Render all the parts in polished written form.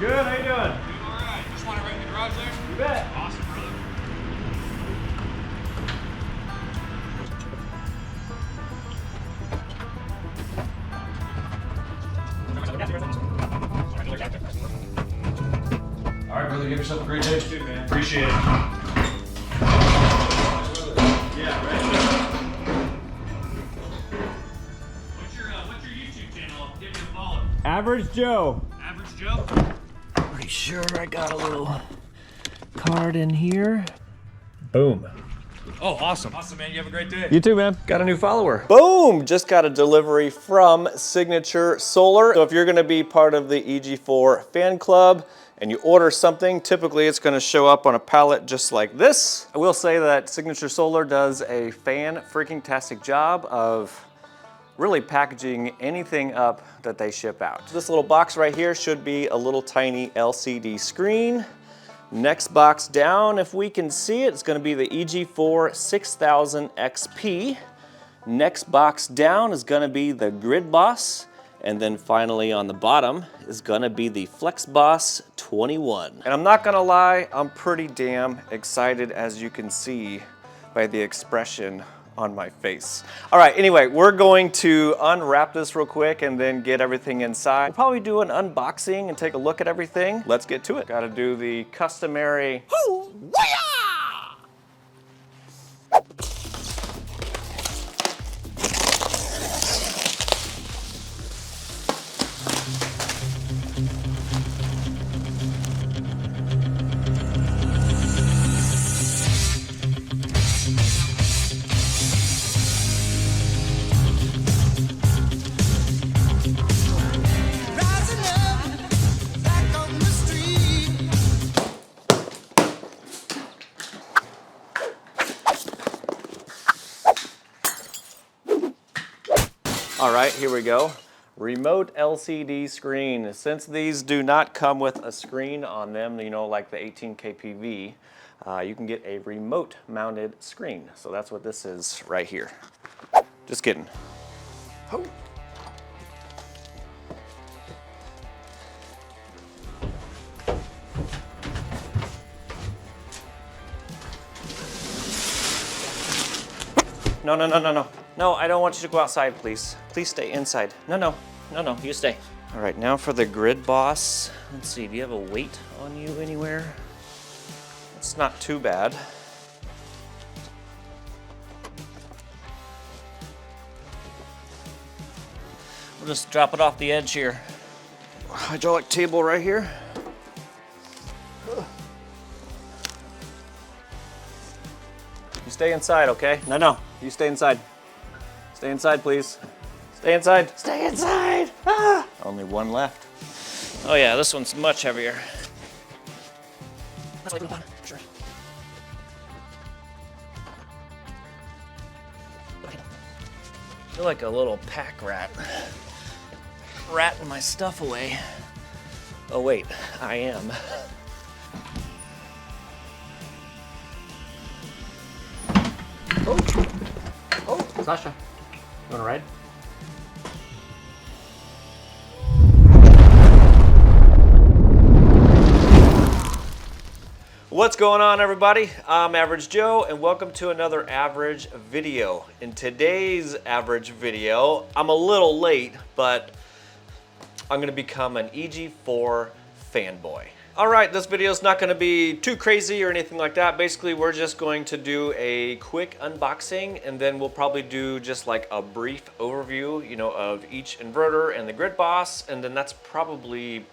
Good, how you doing? Doing all right. Just want to rent the garage there? You bet. Awesome, brother. All right, brother, give yourself a great day too, man. Appreciate it. Yeah, right. What's your YouTube channel? I'll give you a follow. Average Joe. Average Joe? Pretty sure I got a little card in here. Boom. Oh, awesome. Awesome, man. You have a great day. You too, man. Got a new follower. Boom! Just got a delivery from Signature Solar. So if you're gonna be part of the EG4 fan club and you order something, typically it's gonna show up on a pallet just like this. I will say that Signature Solar does a fan-freaking-tastic job of really packaging anything up that they ship out. This little box right here should be a little tiny LCD screen. Next box down, if we can see it, it's gonna be the EG4 6000 XP. Next box down is gonna be the GridBOSS. And then finally on the bottom is gonna be the FlexBOSS21. And I'm not gonna lie, I'm pretty damn excited, as you can see by the expression on my face. All right, anyway, we're going to unwrap this real quick and then get everything inside. We'll probably do an unboxing and take a look at everything. Let's get to it. Gotta do the customary All right, here we go. Remote LCD screen. Since these do not come with a screen on them, you know, like the 18 kpv, you can get a remote mounted screen. So that's what this is right here. Just kidding. Oh. No, no, no, no, no. No, I don't want you to go outside, please. Please stay inside. No, no, no, no, you stay. All right, now for the GridBOSS. Let's see, do you have a weight on you anywhere? It's not too bad. We'll just drop it off the edge here. Hydraulic table right here. You stay inside, okay? No, no, you stay inside. Stay inside, please. Stay inside. Stay inside! Ah! Only one left. Oh yeah, this one's much heavier. That's what I put on. Sure. I feel like a little pack rat. Ratting my stuff away. Oh wait, I am. Oh! Oh! Sasha. You wanna ride? What's going on, everybody? I'm Average Joe and welcome to another Average video. In today's Average video, I'm a little late, but I'm gonna become an EG4 fanboy. All right, this video is not gonna be too crazy or anything like that. Basically, we're just going to do a quick unboxing and then we'll probably do just like a brief overview, you know, of each inverter and the GridBOSS, and then that's probably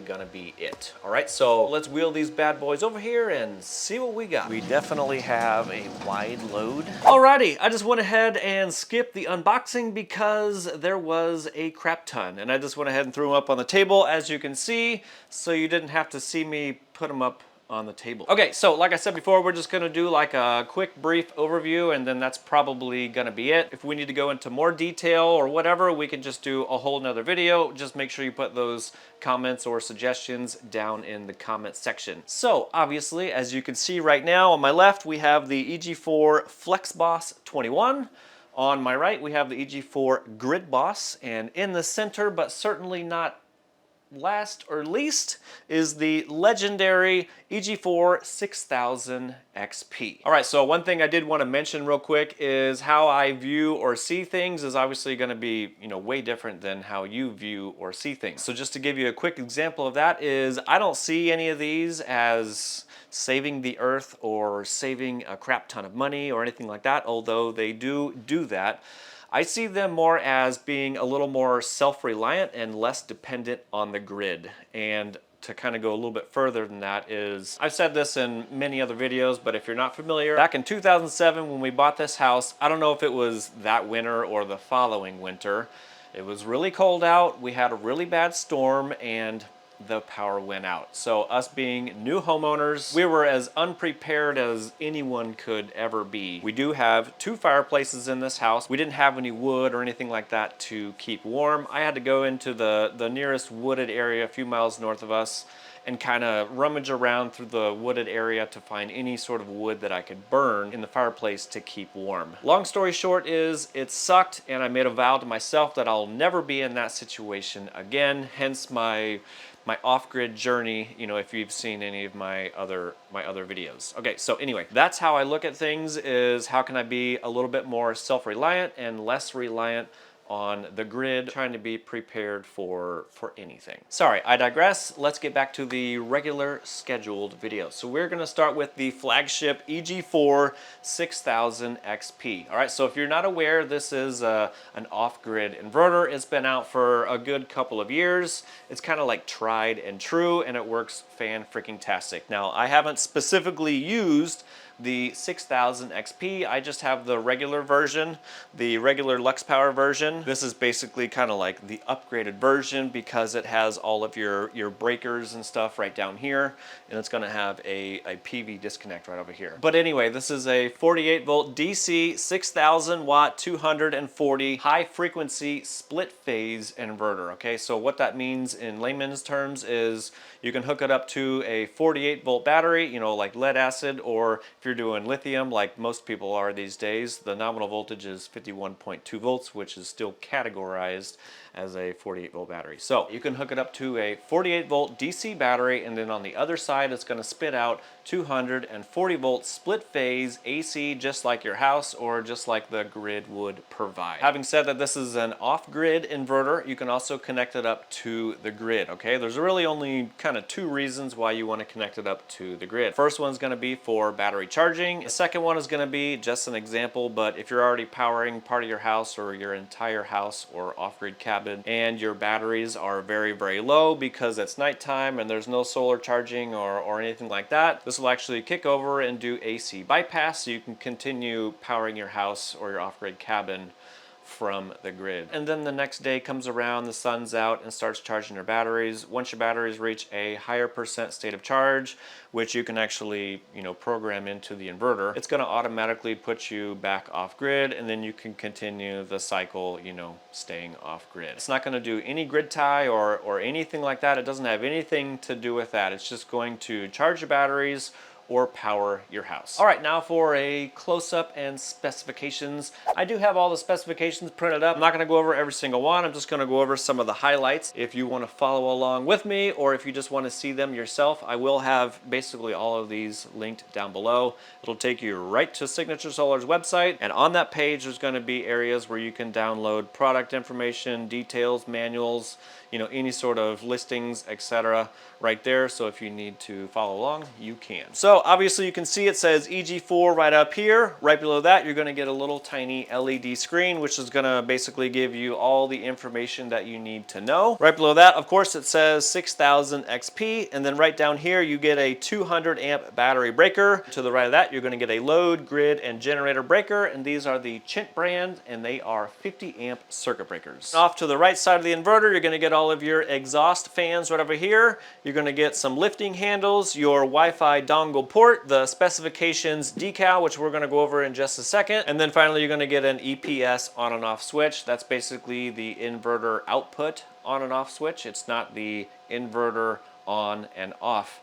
gonna be it. All right, so let's wheel these bad boys over here and see what we got. We definitely have a wide load. Alrighty, I just went ahead and skipped the unboxing because there was a crap ton, and I just went ahead and threw them up on the table, as you can see, so you didn't have to see me put them up on the table. Okay, so like I said before, we're just gonna do like a quick brief overview and then that's probably gonna be it. If we need to go into more detail or whatever, we can just do a whole nother video. Just make sure you put those comments or suggestions down in the comment section. So obviously, as you can see right now on my left, we have the EG4 FlexBOSS21. On my right, we have the EG4 GridBOSS, and in the center, but certainly not last or least is the legendary EG4 6000 XP. All right, so one thing I did want to mention real quick is how I view or see things is obviously going to be, way different than how you view or see things. So just to give you a quick example of that is I don't see any of these as saving the earth or saving a crap ton of money or anything like that, although they do that. I see them more as being a little more self-reliant and less dependent on the grid. And to kind of go a little bit further than that is, I've said this in many other videos, but if you're not familiar, back in 2007 when we bought this house, I don't know if it was that winter or the following winter, it was really cold out, we had a really bad storm, and the power went out. So us being new homeowners, we were as unprepared as anyone could ever be. We do have 2 fireplaces in this house. We didn't have any wood or anything like that to keep warm. I had to go into the nearest wooded area a few miles north of us and kind of rummage around through the wooded area to find any sort of wood that I could burn in the fireplace to keep warm. Long story short is it sucked, and I made a vow to myself that I'll never be in that situation again, hence my off-grid journey, if you've seen any of my other videos. Okay, so anyway, that's how I look at things, is how can I be a little bit more self-reliant and less reliant on the grid, trying to be prepared for anything. Sorry, I digress. Let's get back to the regular scheduled video. So we're gonna start with the flagship EG4 6000 XP. All right, so if you're not aware, this is an off-grid inverter. It's been out for a good couple of years. It's kind of like tried and true, and it works fan-freaking-tastic. Now, I haven't specifically used the 6000 XP. I just have the regular version, the regular Lux Power version. This is basically kind of like the upgraded version because it has all of your breakers and stuff right down here, and it's gonna have a PV disconnect right over here. But anyway, this is a 48 volt DC 6000 watt 240 high frequency split phase inverter. Okay, so what that means in layman's terms is you can hook it up to a 48 volt battery, like lead acid, or if you're doing lithium like most people are these days, the nominal voltage is 51.2 volts, which is still categorized as a 48 volt battery. So you can hook it up to a 48 volt DC battery, and then on the other side it's going to spit out 240 volt split phase AC, just like your house or just like the grid would provide. Having said that this is an off-grid inverter, you can also connect it up to the grid. Okay, there's really only kind of 2 reasons why you want to connect it up to the grid. First one's going to be for battery charging. The second one is going to be just an example, but if you're already powering part of your house or your entire house or off-grid cabin and your batteries are very, very low because it's nighttime and there's no solar charging or anything like that, this will actually kick over and do AC bypass, so you can continue powering your house or your off-grid cabin from the grid. And then the next day comes around, the sun's out, and starts charging your batteries. Once your batteries reach a higher % state of charge, which you can actually, program into the inverter, it's gonna automatically put you back off grid, and then you can continue the cycle, staying off grid. It's not gonna do any grid tie or anything like that. It doesn't have anything to do with that. It's just going to charge your batteries or power your house. All right, now for a close-up and specifications. I do have all the specifications printed up. I'm not gonna go over every single one. I'm just gonna go over some of the highlights. If you wanna follow along with me, or if you just wanna see them yourself, I will have basically all of these linked down below. It'll take you right to Signature Solar's website, and on that page there's gonna be areas where you can download product information, details, manuals, any sort of listings, etc. right there. So if you need to follow along, you can. So obviously you can see it says EG4 right up here. Right below that, you're gonna get a little tiny LED screen, which is gonna basically give you all the information that you need to know. Right below that, of course, it says 6000 XP, and then right down here, you get a 200 amp battery breaker. To the right of that, you're gonna get a load, grid, and generator breaker, and these are the Chint brand, and they are 50 amp circuit breakers. Off to the right side of the inverter, you're gonna get all of your exhaust fans right over here. You're gonna get some lifting handles, your Wi-Fi dongle port, the specifications decal, which we're gonna go over in just a second, and then finally you're gonna get an EPS on and off switch. That's basically the inverter output on and off switch. It's not the inverter on and off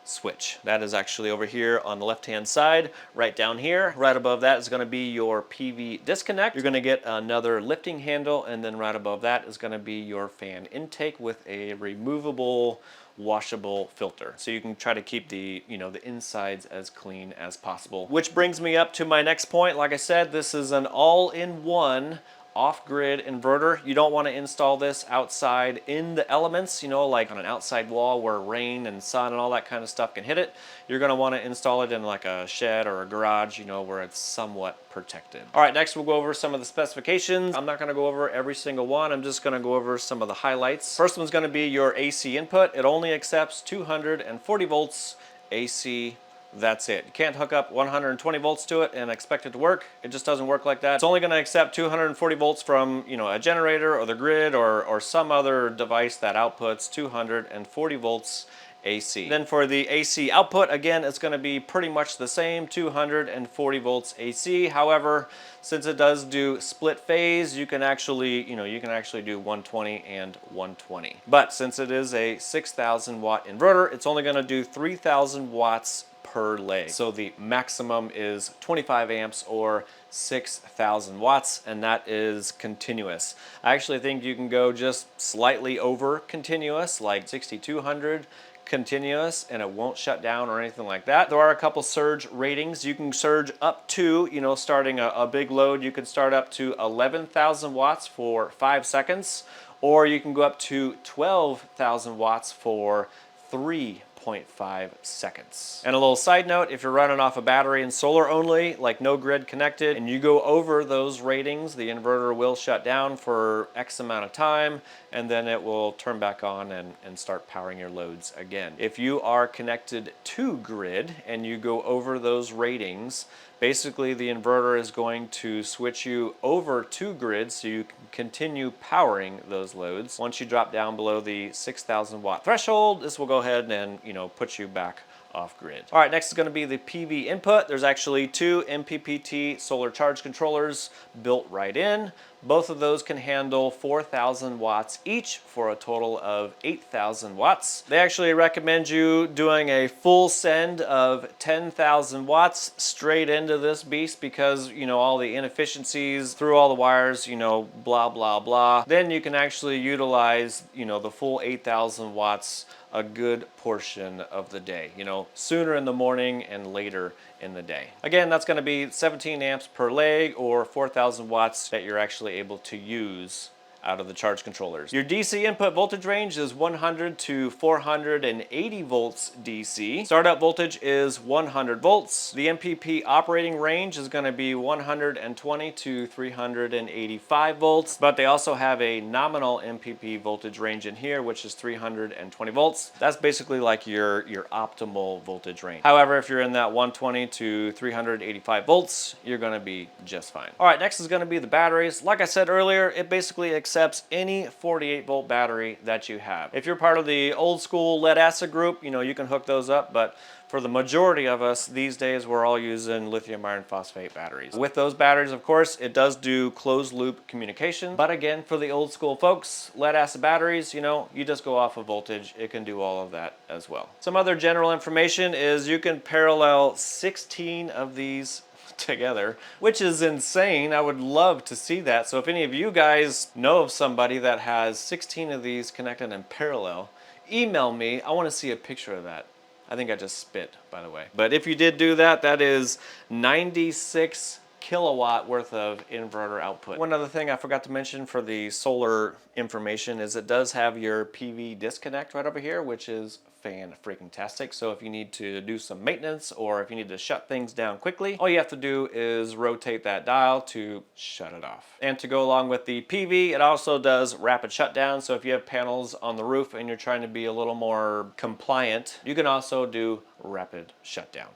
switch. That is actually over here on the left-hand side, right down here. Right above that is going to be your PV disconnect. You're going to get another lifting handle, and then right above that is going to be your fan intake with a removable washable filter. So you can try to keep the, the insides as clean as possible. Which brings me up to my next point. Like I said, this is an all-in-one off-grid inverter. You don't want to install this outside in the elements, like on an outside wall where rain and sun and all that kind of stuff can hit it. You're going to want to install it in like a shed or a garage, where it's somewhat protected. All right, next we'll go over some of the specifications. I'm not going to go over every single one. I'm just going to go over some of the highlights. First one's going to be your AC input. It only accepts 240 volts AC. That's it. You can't hook up 120 volts to it and expect it to work. It just doesn't work like that. It's only going to accept 240 volts from, a generator or the grid or some other device that outputs 240 volts AC. Then for the AC output, again, it's going to be pretty much the same, 240 volts AC. However, since it does do split phase, you can actually, do 120 and 120. But since it is a 6,000 watt inverter, it's only going to do 3,000 watts per leg. So the maximum is 25 amps or 6,000 watts, and that is continuous. I actually think you can go just slightly over continuous, like 6,200 continuous, and it won't shut down or anything like that. There are a couple surge ratings. You can surge up to, starting a big load, you can start up to 11,000 watts for 5 seconds, or you can go up to 12,000 watts for 3.5 seconds. And a little side note, if you're running off a battery and solar only, like no grid connected, and you go over those ratings, the inverter will shut down for X amount of time, and then it will turn back on and start powering your loads again. If you are connected to grid and you go over those ratings, basically the inverter is going to switch you over to grid so you can continue powering those loads. Once you drop down below the 6,000 watt threshold, this will go ahead and put you back off grid. All right, next is going to be the PV input. There's actually 2 MPPT solar charge controllers built right in. Both of those can handle 4,000 watts each for a total of 8,000 watts. They actually recommend you doing a full send of 10,000 watts straight into this beast because, all the inefficiencies through all the wires, blah, blah, blah. Then you can actually utilize, the full 8,000 watts a good portion of the day, sooner in the morning and later in the day. Again, that's going to be 17 amps per leg or 4,000 watts that you're actually able to use out of the charge controllers. Your DC input voltage range is 100 to 480 volts DC. Startup voltage is 100 volts. The MPP operating range is going to be 120 to 385 volts, but they also have a nominal MPP voltage range in here, which is 320 volts. That's basically like your optimal voltage range. However, if you're in that 120 to 385 volts, you're going to be just fine. All right, next is going to be the batteries. Like I said earlier, it basically accepts any 48 volt battery that you have. If you're part of the old school lead acid group, you can hook those up, but for the majority of us these days, we're all using lithium iron phosphate batteries. With those batteries, of course, it does do closed loop communication. But again, for the old school folks, lead acid batteries, you just go off of voltage. It can do all of that as well. Some other general information is you can parallel 16 of these together, which is insane. I would love to see that. So if any of you guys know of somebody that has 16 of these connected in parallel, email me. I want to see a picture of that. I think I just spit, by the way. But if you did do that, that is 96 kilowatt worth of inverter output. One other thing I forgot to mention for the solar information is it does have your PV disconnect right over here, which is fan-freaking-tastic. So if you need to do some maintenance or if you need to shut things down quickly, all you have to do is rotate that dial to shut it off. And to go along with the PV, it also does rapid shutdown. So if you have panels on the roof and you're trying to be a little more compliant, you can also do rapid shutdown,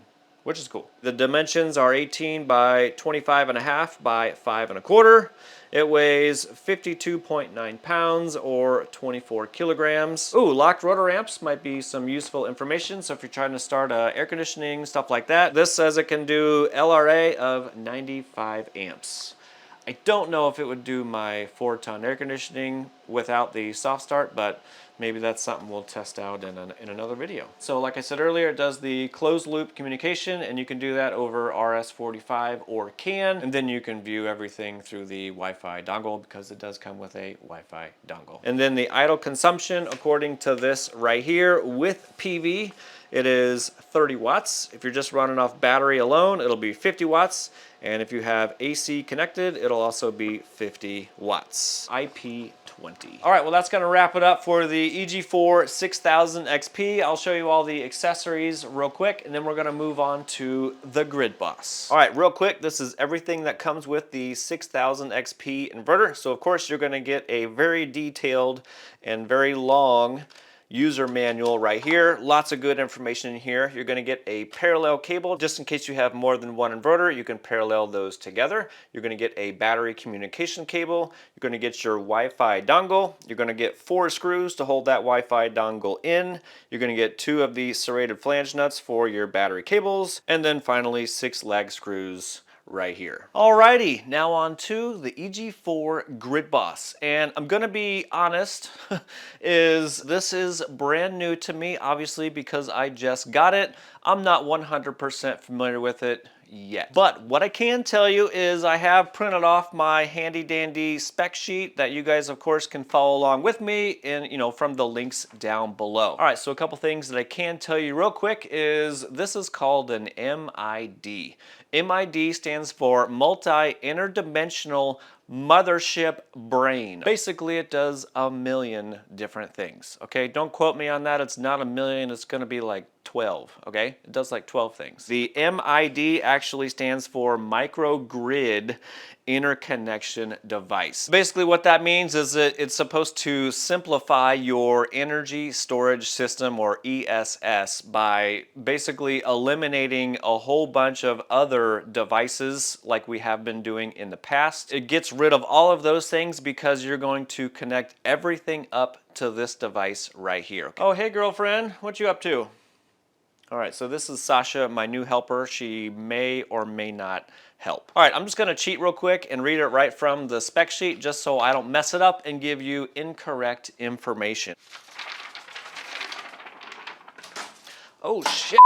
which is cool. The dimensions are 18 by 25.5 by 5.25. It weighs 52.9 pounds or 24 kilograms. Ooh, locked rotor amps might be some useful information. So if you're trying to start air conditioning, stuff like that, this says it can do LRA of 95 amps. I don't know if it would do my 4-ton air conditioning without the soft start, but maybe that's something we'll test out in another video. So like I said earlier, it does the closed loop communication, and you can do that over RS-45 or CAN, and then you can view everything through the Wi-Fi dongle because it does come with a Wi-Fi dongle. And then the idle consumption, according to this right here, with PV, it is 30 watts. If you're just running off battery alone, it'll be 50 watts. And if you have AC connected, it'll also be 50 watts. IP20. All right, well, that's gonna wrap it up for the EG4 6000 XP. I'll show you all the accessories real quick, and then we're gonna move on to the GridBOSS. All right, real quick, this is everything that comes with the 6000 XP inverter. So of course, you're gonna get a very detailed and very long user manual right here. Lots of good information in here. You're gonna get a parallel cable just in case you have more than one inverter. You can parallel those together. You're gonna get a battery communication cable. You're gonna get your Wi-Fi dongle. You're gonna get 4 screws to hold that Wi-Fi dongle in. You're gonna get 2 of the serrated flange nuts for your battery cables. And then finally 6 lag screws right here. Alrighty, now on to the EG4 GridBOSS. And I'm gonna be honest, this is brand new to me, obviously, because I just got it. I'm not 100% familiar with it yet. But what I can tell you is I have printed off my handy dandy spec sheet that you guys of course can follow along with me in, from the links down below. All right, so a couple things that I can tell you real quick is this is called an MID. MID stands for multi-interdimensional mothership brain. Basically, it does a million different things, okay? Don't quote me on that. It's not a million. It's going to be like 12, okay? It does like 12 things. The MID actually stands for microgrid interconnection device. Basically what that means is that it's supposed to simplify your energy storage system, or ESS, by basically eliminating a whole bunch of other devices like we have been doing in the past. It gets rid of all of those things because you're going to connect everything up to this device right here. Oh, hey girlfriend, what you up to? All right, so this is Sasha, my new helper. She may or may not help. All right, I'm just gonna cheat real quick and read it right from the spec sheet just so I don't mess it up and give you incorrect information. Oh shit.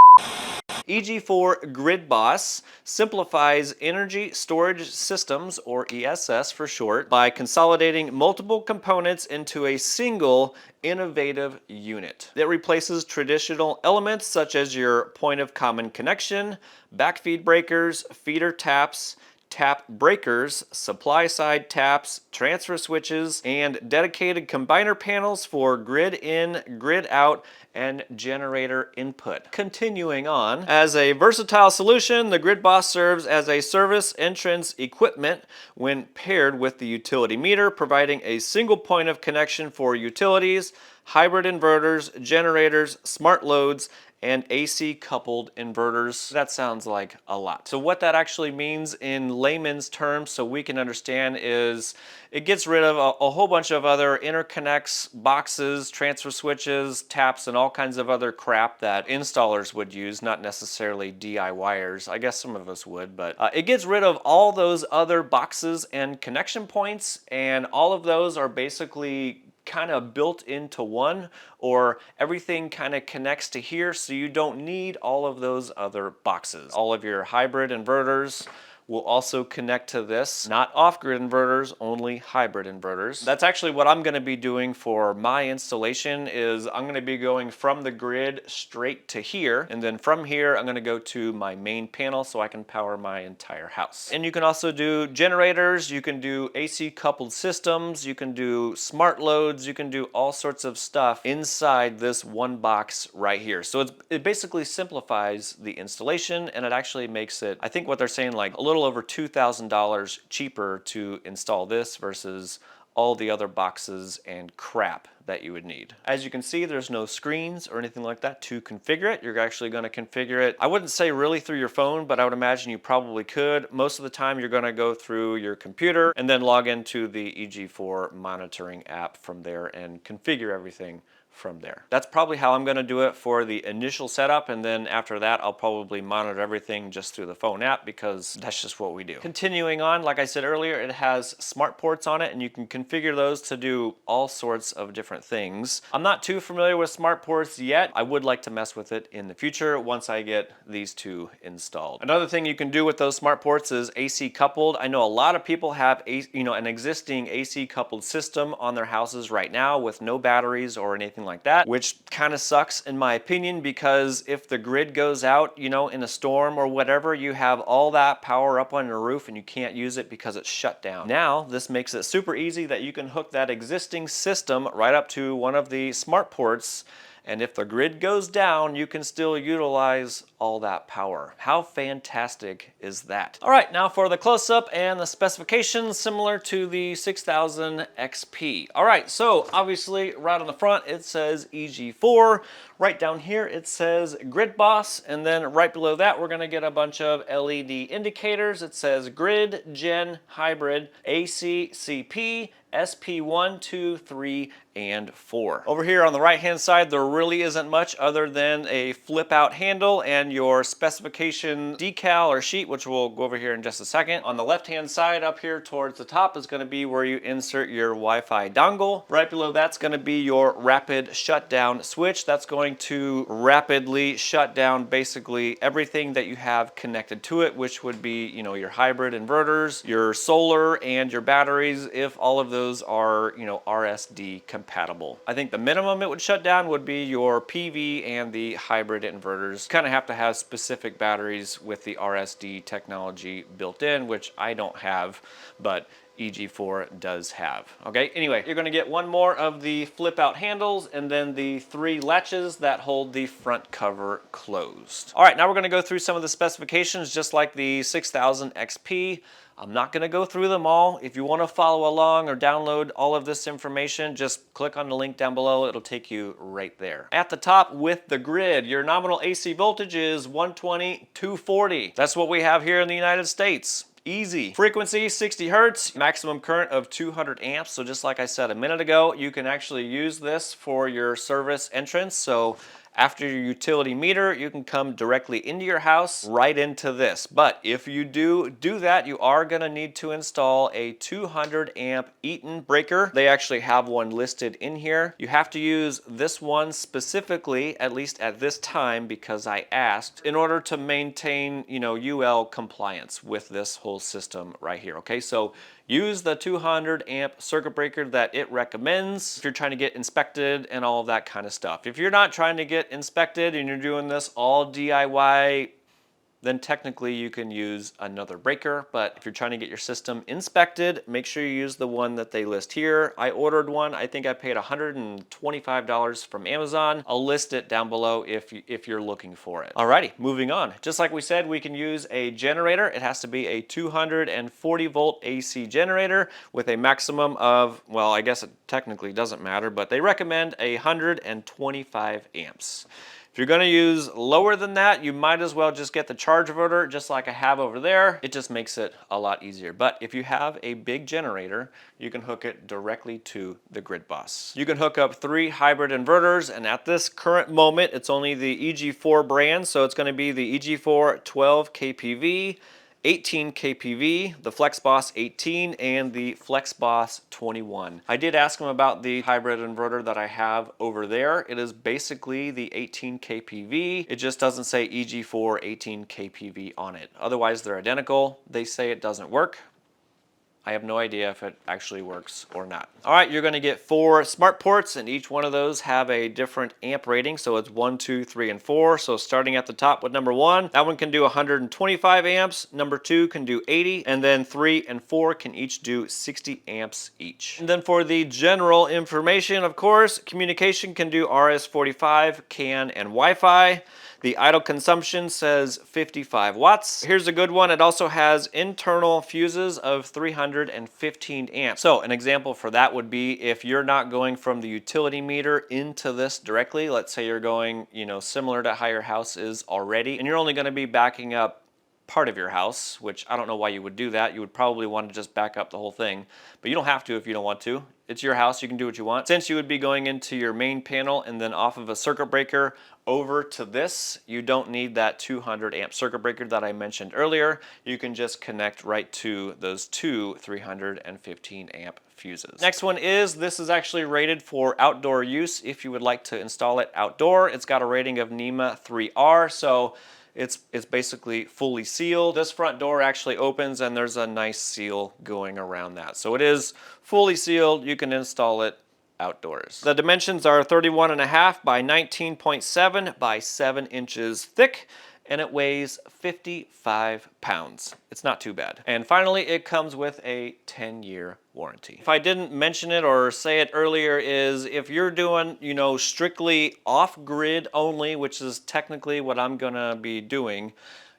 EG4 GridBOSS simplifies energy storage systems, or ESS for short, by consolidating multiple components into a single innovative unit. It replaces traditional elements such as your point of common connection, backfeed breakers, feeder taps, tap breakers, supply side taps, transfer switches, and dedicated combiner panels for grid in, grid out, and generator input. Continuing on, as a versatile solution, the GridBOSS serves as a service entrance equipment when paired with the utility meter, providing a single point of connection for utilities, hybrid inverters, generators, smart loads, and AC coupled inverters. That sounds like a lot. So what that actually means in layman's terms so we can understand is it gets rid of a whole bunch of other interconnects, boxes, transfer switches, taps, and all kinds of other crap that installers would use, not necessarily DIYers. I guess some of us would, but it gets rid of all those other boxes and connection points, and all of those are basically kind of built into one, or everything kind of connects to here, so you don't need all of those other boxes. All of your hybrid inverters will also connect to this. Not off-grid inverters, only hybrid inverters. That's actually what I'm gonna be doing for my installation. Is I'm gonna be going from the grid straight to here, and then from here I'm gonna go to my main panel so I can power my entire house. And you can also do generators, you can do AC coupled systems, you can do smart loads, you can do all sorts of stuff inside this one box right here. So it basically simplifies the installation, and it actually makes it, I think what they're saying, like a little over $2,000 cheaper to install this versus all the other boxes and crap that you would need. As you can see, there's no screens or anything like that to configure it. You're actually going to configure it, I wouldn't say really through your phone, but I would imagine you probably could. Most of the time you're going to go through your computer and then log into the EG4 monitoring app from there and configure everything from there. That's probably how I'm going to do it for the initial setup, and then after that I'll probably monitor everything just through the phone app because that's just what we do. Continuing on, like I said earlier, it has smart ports on it and you can configure those to do all sorts of different things. I'm not too familiar with smart ports yet. I would like to mess with it in the future once I get these two installed. Another thing you can do with those smart ports is AC coupled. I know a lot of people have an existing AC coupled system on their houses right now with no batteries or anything like that, which kind of sucks in my opinion, because if the grid goes out, in a storm or whatever, you have all that power up on your roof and you can't use it because it's shut down. Now, this makes it super easy that you can hook that existing system right up to one of the smart ports, and if the grid goes down, you can still utilize all that power. How fantastic is that? All right, now for the close-up and the specifications similar to the 6000 XP. All right, so obviously right on the front it says EG4. Right down here it says GridBOSS, and then right below that we're gonna get a bunch of LED indicators. It says Grid, Gen, Hybrid, AC, CP, SP1, 2, 3, and 4. Over here on the right hand side there really isn't much other than a flip out handle and your specification decal or sheet, which we'll go over here in just a second. On the left hand side up here towards the top is going to be where you insert your Wi-Fi dongle. Right below that's going to be your rapid shutdown switch. That's going to rapidly shut down basically everything that you have connected to it, which would be your hybrid inverters, your solar, and your batteries if all of those are RSD compatible. I think the minimum it would shut down would be your PV and the hybrid inverters. Kind of have to have specific batteries with the RSD technology built in, which I don't have, but EG4 does have. Okay, anyway, you're going to get one more of the flip out handles and then the 3 latches that hold the front cover closed. All right, now we're going to go through some of the specifications just like the 6000 XP. I'm not going to go through them all. If you want to follow along or download all of this information, just click on the link down below. It'll take you right there. At the top with the grid, your nominal AC voltage is 120, 240. That's what we have here in the United States. Easy. Frequency 60 hertz, maximum current of 200 amps. So just like I said a minute ago, you can actually use this for your service entrance. So after your utility meter, you can come directly into your house, right into this. But if you do that, you are gonna need to install a 200 amp Eaton breaker. They actually have one listed in here. You have to use this one specifically, at least at this time, because I asked, in order to maintain, UL compliance with this whole system right here, okay? So use the 200 amp circuit breaker that it recommends if you're trying to get inspected and all of that kind of stuff. If you're not trying to get inspected and you're doing this all DIY, then technically you can use another breaker. But if you're trying to get your system inspected, make sure you use the one that they list here. I ordered one. I think I paid $125 from Amazon. I'll list it down below if you're looking for it. Alrighty, moving on. Just like we said, we can use a generator. It has to be a 240 volt AC generator with a maximum of, well, I guess it technically doesn't matter, but they recommend 125 amps. If you're gonna use lower than that, you might as well just get the charge inverter just like I have over there. It just makes it a lot easier. But if you have a big generator, you can hook it directly to the GridBOSS. You can hook up 3 hybrid inverters, and at this current moment, it's only the EG4 brand, so it's gonna be the EG4 12 kPV, 18 kPV, the FlexBOSS 18, and the FlexBOSS 21. I did ask them about the hybrid inverter that I have over there. It is basically the 18 kPV. It just doesn't say EG4 18 kPV on it. Otherwise, they're identical. They say it doesn't work. I have no idea if it actually works or not. All right, you're gonna get 4 smart ports, and each one of those have a different amp rating. So it's 1, 2, 3, and 4. So starting at the top with number 1, that one can do 125 amps. Number 2 can do 80, and then 3 and 4 can each do 60 amps each. And then for the general information, of course, communication can do RS-45, CAN, and Wi-Fi. The idle consumption says 55 watts. Here's a good one. It also has internal fuses of 315 amps. So an example for that would be if you're not going from the utility meter into this directly, let's say you're going, you know, similar to how your house is already, and you're only going to be backing up part of your house, which I don't know why you would do that. You would probably want to just back up the whole thing, but you don't have to if you don't want to. It's your house, you can do what you want. Since you would be going into your main panel and then off of a circuit breaker over to this, you don't need that 200 amp circuit breaker that I mentioned earlier. You can just connect right to those two 315 amp fuses. Next one is, this is actually rated for outdoor use if you would like to install it outdoor. It's got a rating of NEMA 3R, so it's basically fully sealed. This front door actually opens and there's a nice seal going around that. So it is fully sealed. You can install it outdoors. The dimensions are 31.5 by 19.7 by 7 inches thick, and it weighs 55 pounds. It's not too bad. And finally, it comes with a 10-year warranty. If I didn't mention it or say it earlier, is if you're doing, you know, strictly off-grid only, which is technically what I'm gonna be doing,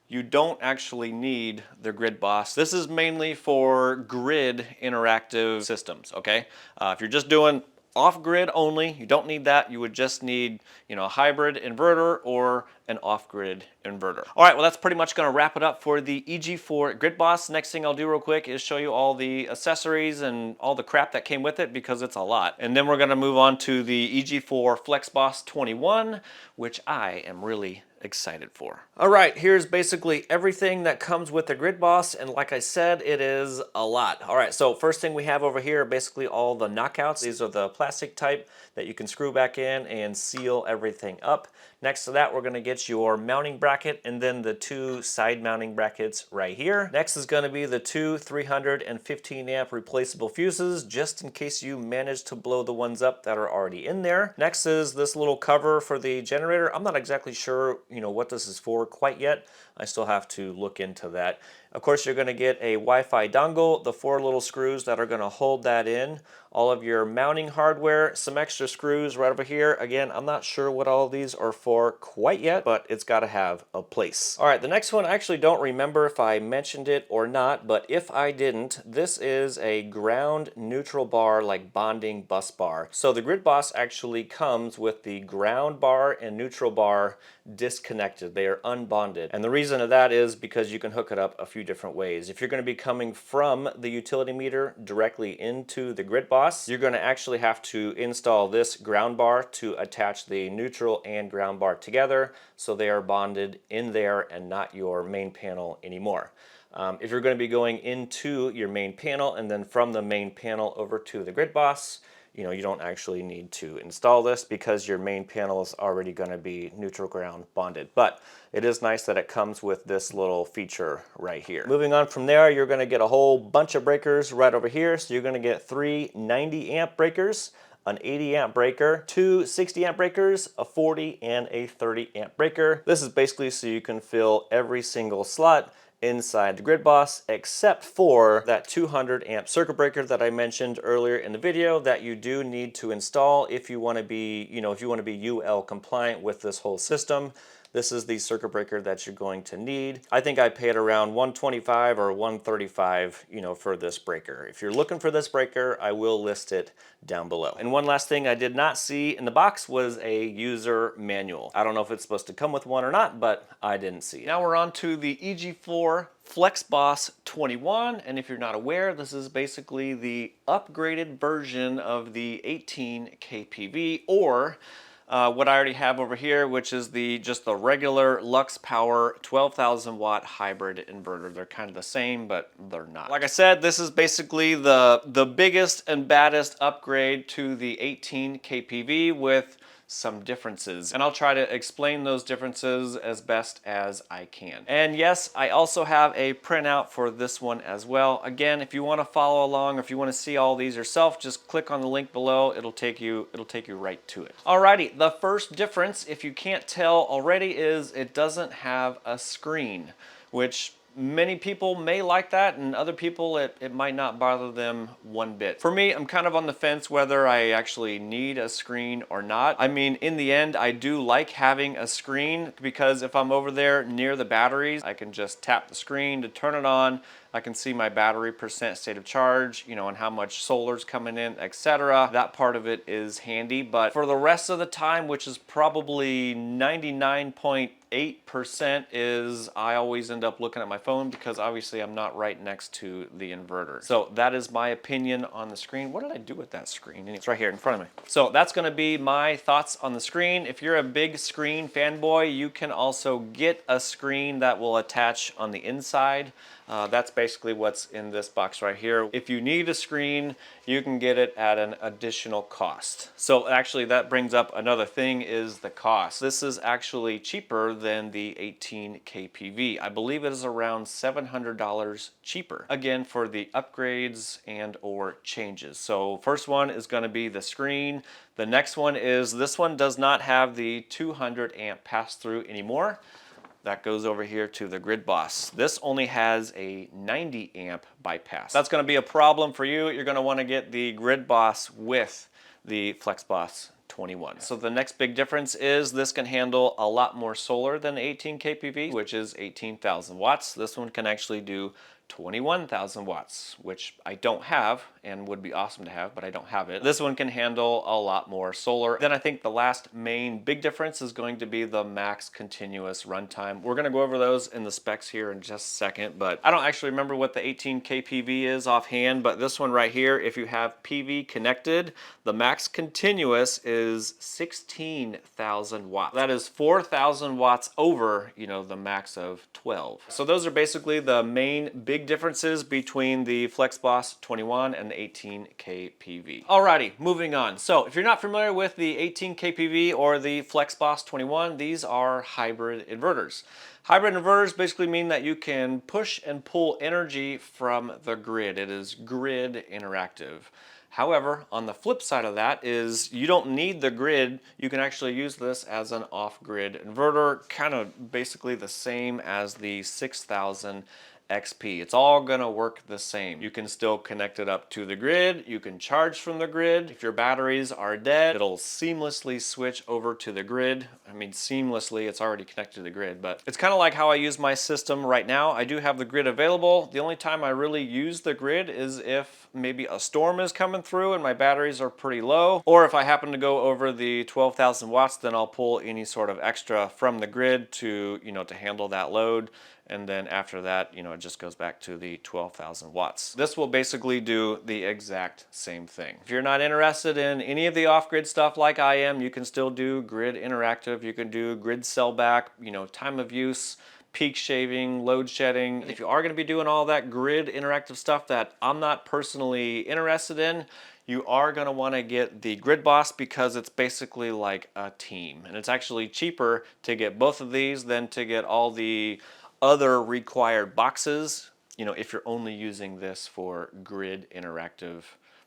you don't actually need the GridBOSS. This is mainly for grid interactive systems, okay? If you're just doing off-grid only, you don't need that. You would just need, you know, a hybrid inverter or an off-grid inverter. All right, well, that's pretty much gonna wrap it up for the EG4 GridBOSS. Next thing I'll do real quick is show you all the accessories and all the crap that came with it, because it's a lot. And then we're gonna move on to the EG4 FlexBOSS21, which I am really excited for. All right, here's basically everything that comes with the GridBOSS, and like I said, it is a lot. All right, so first thing we have over here are basically all the knockouts. These are the plastic type that you can screw back in and seal everything up. Next to that, we're gonna get your mounting bracket and then the two side mounting brackets right here. Next is gonna be the two 315 amp replaceable fuses, just in case you manage to blow the ones up that are already in there. Next is this little cover for the generator. I'm not exactly sure, you know, what this is for quite yet. I still have to look into that. Of course, you're going to get a Wi-Fi dongle, the 4 little screws that are going to hold that in, all of your mounting hardware, some extra screws right over here. Again, I'm not sure what all of these are for quite yet, but it's got to have a place. All right, the next one, I actually don't remember if I mentioned it or not, but if I didn't, this is a ground neutral bar, like bonding bus bar. So the GridBOSS actually comes with the ground bar and neutral bar disconnected. They are unbonded. And the reason of that is because you can hook it up a few different ways. If you're going to be coming from the utility meter directly into the GridBOSS, you're going to actually have to install this ground bar to attach the neutral and ground bar together, so they are bonded in there and not your main panel anymore. If you're going to be going into your main panel and then from the main panel over to the GridBOSS, you know, you don't actually need to install this because your main panel is already going to be neutral ground bonded. But it is nice that it comes with this little feature right here. Moving on from there, you're going to get a whole bunch of breakers right over here. So you're going to get 3 90 amp breakers, an 80 amp breaker, 2 60 amp breakers, a 40 and a 30 amp breaker. This is basically so you can fill every single slot inside the GridBOSS, except for that 200 amp circuit breaker that I mentioned earlier in the video that you do need to install if you want to be, you know, if you want to be UL compliant with this whole system. This is the circuit breaker that you're going to need. I think I paid around $125 or $135, you know, for this breaker. If you're looking for this breaker, I will list it down below. And one last thing I did not see in the box was a user manual. I don't know if it's supposed to come with one or not, but I didn't see it. Now we're on to the EG4 FlexBOSS21, and if you're not aware, this is basically the upgraded version of the 18 kPV, or what I already have over here, which is just the regular Lux Power 12,000 watt hybrid inverter. They're kind of the same, but they're not. Like I said, this is basically the biggest and baddest upgrade to the 18 kPV with some differences, and I'll try to explain those differences as best as I can. And yes, I also have a printout for this one as well. Again, if you want to follow along or if you want to see all these yourself, just click on the link below. It'll take you right to it. Alrighty, the first difference, if you can't tell already, is it doesn't have a screen, which Many people may like that, and other people it might not bother them one bit. For me, I'm kind of on the fence whether I actually need a screen or not. I mean, in the end, I do like having a screen because if I'm over there near the batteries, I can just tap the screen to turn it on. I can see my battery percent state of charge, you know, and how much solar's coming in, etc. That part of it is handy, but for the rest of the time, which is probably 99.8%, is I always end up looking at my phone because obviously I'm not right next to the inverter. So that is my opinion on the screen. What did I do with that screen? It's right here in front of me. So that's gonna be my thoughts on the screen. If you're a big screen fanboy, you can also get a screen that will attach on the inside. That's basically what's in this box right here. If you need a screen, you can get it at an additional cost. So actually that brings up another thing, is the cost. This is actually cheaper than the 18 kPV. I believe it is around $700 cheaper. Again, for the upgrades and or changes. So first one is gonna be the screen. The next one is, this one does not have the 200 amp pass-through anymore. That goes over here to the GridBOSS. This only has a 90 amp bypass. That's gonna be a problem for you. You're gonna wanna get the GridBOSS with the FlexBOSS21. So the next big difference is this can handle a lot more solar than 18 kPV, which is 18,000 watts. This one can actually do 21,000 watts, which I don't have and would be awesome to have, but I don't have it. This one can handle a lot more solar. Then I think the last main big difference is going to be the max continuous runtime. We're gonna go over those in the specs here in just a second, but I don't actually remember what the 18 kPV is offhand, but this one right here, if you have PV connected, the max continuous is 16,000 watts. That is 4,000 watts over, you know, the max of 12. So those are basically the main big differences between the FlexBOSS21 and the 18 kPV. Alrighty, moving on. So if you're not familiar with the 18 kPV or the FlexBOSS21, these are hybrid inverters. Hybrid inverters basically mean that you can push and pull energy from the grid. It is grid interactive. However, on the flip side of that is you don't need the grid. You can actually use this as an off-grid inverter, kind of basically the same as the 6000 XP. It's all gonna work the same. You can still connect it up to the grid. You can charge from the grid. If your batteries are dead, it'll seamlessly switch over to the grid. I mean, seamlessly, it's already connected to the grid, but it's kind of like how I use my system right now. I do have the grid available. The only time I really use the grid is if maybe a storm is coming through and my batteries are pretty low, or if I happen to go over the 12,000 watts, then I'll pull any sort of extra from the grid to, you know, to handle that load. And then after that, you know, it just goes back to the 12,000 watts. This will basically do the exact same thing. If you're not interested in any of the off-grid stuff like I am, you can still do grid interactive. You can do grid sellback, you know, time of use, peak shaving, load shedding. If you are gonna be doing all that grid interactive stuff that I'm not personally interested in, you are gonna wanna get the GridBOSS because it's basically like a team. And it's actually cheaper to get both of these than to get all the other required boxes, you know, if you're only using this for grid interactive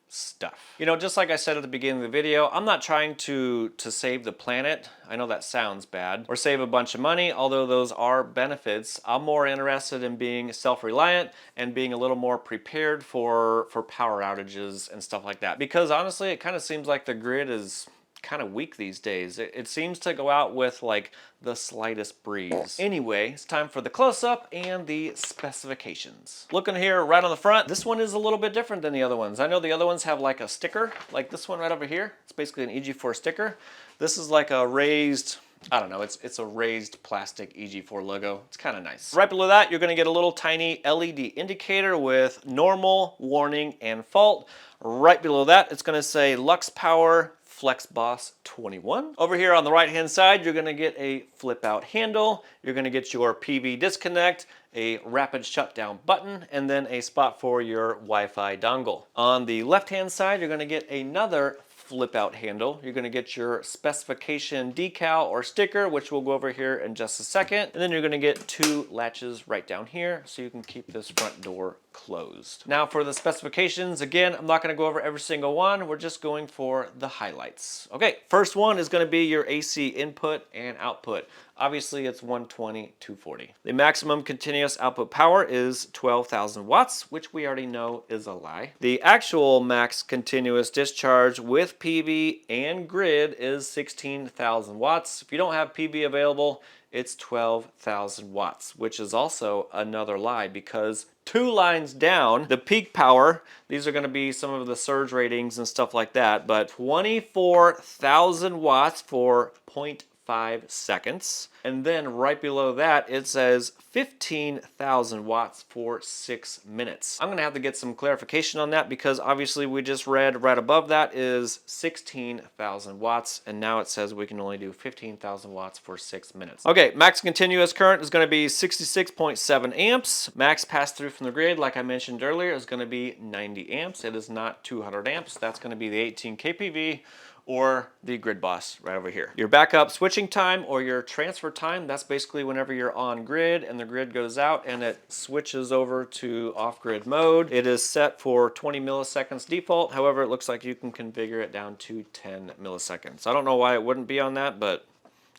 stuff. You know, just like I said at the beginning of the video, I'm not trying to save the planet. I know that sounds bad. Or save a bunch of money, although those are benefits. I'm more interested in being self-reliant and being a little more prepared for power outages and stuff like that. Because honestly, it kind of seems like the grid is kind of weak these days. It seems to go out with like the slightest breeze. Anyway, it's time for the close-up and the specifications. Looking here right on the front, this one is a little bit different than the other ones. I know the other ones have like a sticker, like this one right over here. It's basically an EG4 sticker. This is like a raised, I don't know, it's a raised plastic EG4 logo. It's kind of nice. Right below that, you're gonna get a little tiny LED indicator with normal, warning, and fault. Right below that, it's gonna say Lux Power FlexBOSS21. Over here on the right hand side, you're gonna get a flip out handle. You're gonna get your PV disconnect, a rapid shutdown button, and then a spot for your Wi-Fi dongle. On the left hand side, you're gonna get another flip out handle. You're gonna get your specification decal or sticker, which we'll go over here in just a second. And then you're gonna get two latches right down here so you can keep this front door closed. Now for the specifications, again, I'm not going to go over every single one. We're just going for the highlights. Okay, first one is going to be your AC input and output. Obviously, it's 120, 240. The maximum continuous output power is 12,000 watts, which we already know is a lie. The actual max continuous discharge with PV and grid is 16,000 watts. If you don't have PV available, it's 12,000 watts, which is also another lie because 2 lines down, the peak power, these are going to be some of the surge ratings and stuff like that, but 24,000 watts for 0.5 seconds. And then right below that, it says 15,000 watts for 6 minutes. I'm gonna have to get some clarification on that because obviously we just read right above that is 16,000 watts, and now it says we can only do 15,000 watts for 6 minutes. Okay, max continuous current is gonna be 66.7 amps. Max pass through from the grid, like I mentioned earlier, is gonna be 90 amps. It is not 200 amps. That's gonna be the 18 kPV or the GridBOSS right over here. Your backup switching time or your transfer time, that's basically whenever you're on grid and the grid goes out and it switches over to off-grid mode. It is set for 20 milliseconds default. However, it looks like you can configure it down to 10 milliseconds. I don't know why it wouldn't be on that, but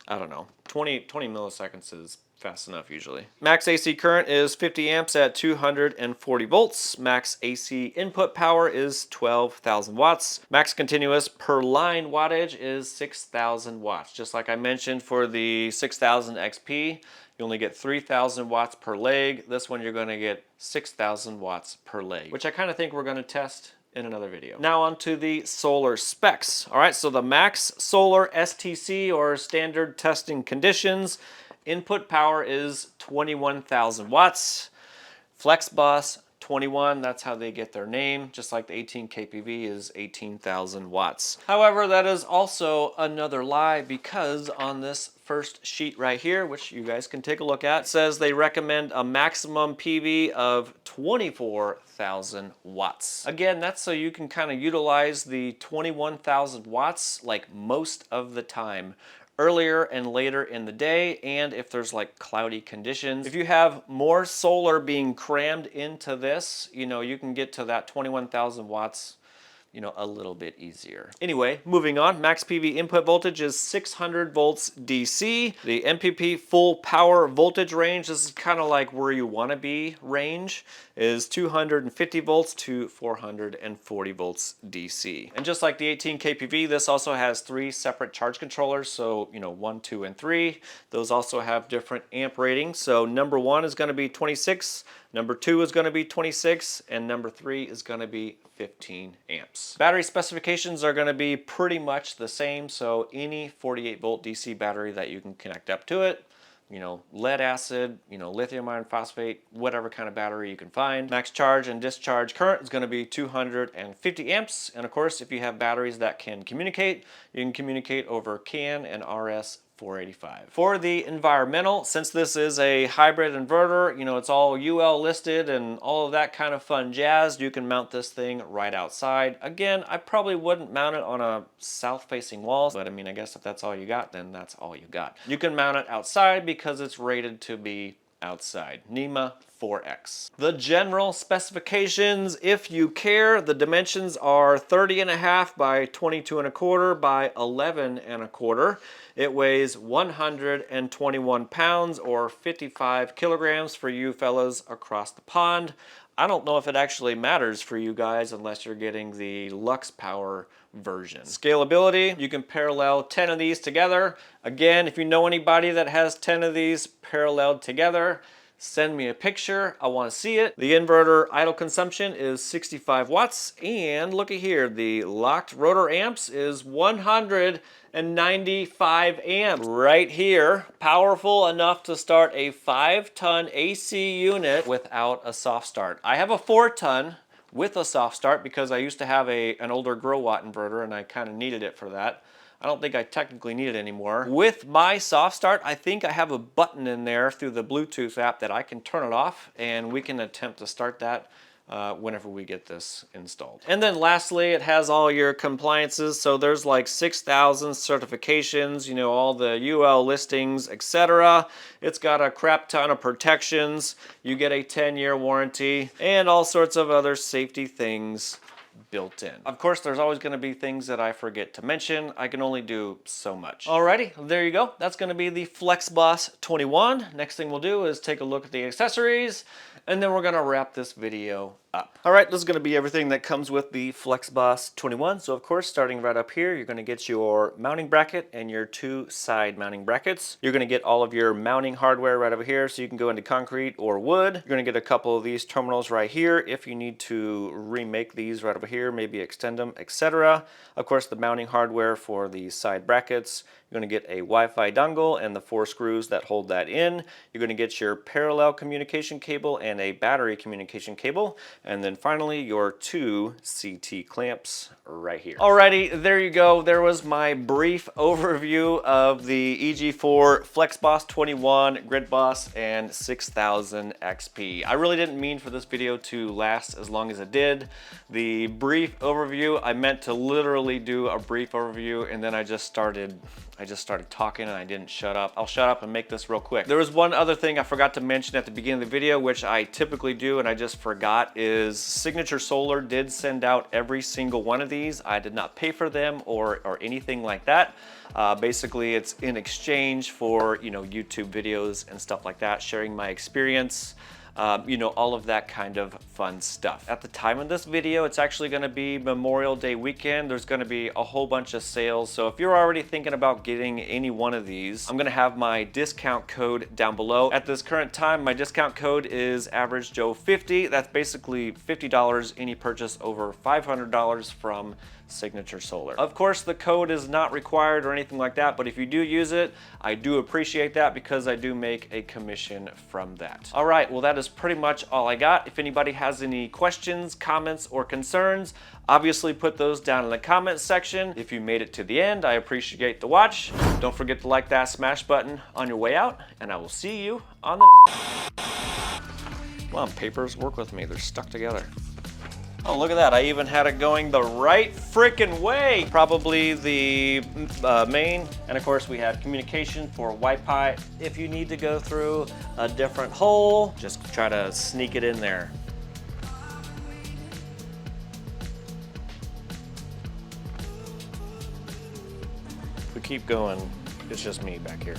I don't know. 20 milliseconds is fast enough usually. Max AC current is 50 amps at 240 volts. Max AC input power is 12,000 watts. Max continuous per line wattage is 6,000 watts. Just like I mentioned for the 6000 XP, you only get 3,000 watts per leg. This one you're going to get 6,000 watts per leg, which I kind of think we're going to test in another video. Now onto the solar specs. All right, so the max solar STC or standard testing conditions, input power is 21,000 watts. FlexBOSS 21, that's how they get their name, just like the 18 kPV is 18,000 watts. However, that is also another lie because on this first sheet right here, which you guys can take a look at, says they recommend a maximum PV of 24,000 watts. Again, that's so you can kind of utilize the 21,000 watts like most of the time, earlier and later in the day, and if there's like cloudy conditions. If you have more solar being crammed into this, you know, you can get to that 21,000 watts, you know, a little bit easier. Anyway, moving on, max PV input voltage is 600 volts DC. The MPP full power voltage range, this is kind of like where you want to be range, is 250 volts to 440 volts DC. And just like the 18 kPV, this also has 3 separate charge controllers. So, you know, 1, 2, and 3. Those also have different amp ratings. So number 1 is going to be 26, number 2 is going to be 26, and number 3 is going to be 15 amps. Battery specifications are going to be pretty much the same. So any 48 volt DC battery that you can connect up to it, you know, lead acid, you know, lithium iron phosphate, whatever kind of battery you can find. Max charge and discharge current is going to be 250 amps. And of course, if you have batteries that can communicate, you can communicate over CAN and RS 485. For the environmental, since this is a hybrid inverter, you know, it's all UL listed and all of that kind of fun jazz, you can mount this thing right outside. Again, I probably wouldn't mount it on a south-facing wall, but I mean, I guess if that's all you got, then that's all you got. You can mount it outside because it's rated to be outside. NEMA 4X. The general specifications, if you care, the dimensions are 30.5 by 22.25 by 11.25. It weighs 121 pounds or 55 kilograms for you fellas across the pond. I don't know if it actually matters for you guys unless you're getting the Lux Power version. Scalability, you can parallel 10 of these together. Again, if you know anybody that has 10 of these paralleled together, send me a picture. I want to see it. The inverter idle consumption is 65 watts. And look at here, the locked rotor amps is 195 amps. Right here, powerful enough to start a 5-ton AC unit without a soft start. I have a 4-ton with a soft start because I used to have an older grow watt inverter and I kind of needed it for that. I don't think I technically need it anymore. With my soft start, I think I have a button in there through the Bluetooth app that I can turn it off and we can attempt to start that whenever we get this installed. And then lastly, it has all your compliances. So there's like 6,000 certifications, you know, all the UL listings, etc. It's got a crap ton of protections. You get a 10-year warranty and all sorts of other safety things built in. Of course, there's always going to be things that I forget to mention. I can only do so much. Alrighty, there you go. That's going to be the FlexBOSS21. Next thing we'll do is take a look at the accessories, and then we're going to wrap this video up. All right, this is going to be everything that comes with the FlexBOSS21. So of course, starting right up here, you're going to get your mounting bracket and your 2 side mounting brackets. You're going to get all of your mounting hardware right over here, so you can go into concrete or wood. You're going to get a couple of these terminals right here if you need to remake these right over here, maybe extend them, etc. Of course, the mounting hardware for the side brackets. You're going to get a Wi-Fi dongle and the 4 screws that hold that in. You're going to get your parallel communication cable and a battery communication cable. And then finally, your 2 CT clamps right here. Alrighty, there you go. There was my brief overview of the EG4 FlexBOSS21, GridBOSS, and 6000 XP. I really didn't mean for this video to last as long as it did. The brief overview, I meant to literally do a brief overview, and then I just started talking and I didn't shut up. I'll shut up and make this real quick. There was one other thing I forgot to mention at the beginning of the video, which I typically do and I just forgot, is Signature Solar did send out every single one of these. I did not pay for them or anything like that. Basically, it's in exchange for, you know, YouTube videos and stuff like that, sharing my experience. You know, all of that kind of fun stuff. At the time of this video, it's actually going to be Memorial Day weekend. There's going to be a whole bunch of sales. So if you're already thinking about getting any one of these, I'm going to have my discount code down below. At this current time, my discount code is AverageJoe50. That's basically $50 any purchase over $500 from Signature Solar. Of course, the code is not required or anything like that, but if you do use it, I do appreciate that because I do make a commission from that. All right, well, that is pretty much all I got. If anybody has any questions, comments, or concerns, obviously put those down in the comments section. If you made it to the end, I appreciate the watch. Don't forget to like that smash button on your way out, and I will see you on the Come on, papers, work with me. They're stuck together. Oh, look at that. I even had it going the right freaking way. Probably the main. And of course, we have communication for Wi-Fi. If you need to go through a different hole, just try to sneak it in there. If we keep going, it's just me back here.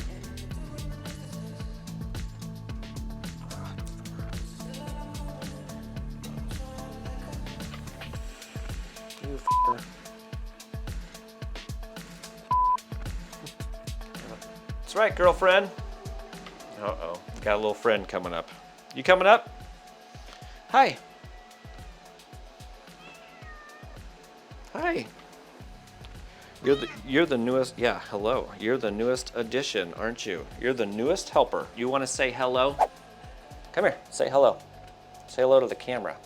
That's right, girlfriend. Uh-oh, got a little friend coming up. You coming up? Hi. Hi. You're the newest, yeah, hello. You're the newest addition, aren't you? You're the newest helper. You want to say hello? Come here, say hello. Say hello to the camera.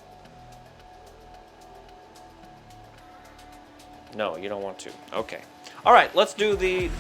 No, you don't want to. Okay. All right, let's do the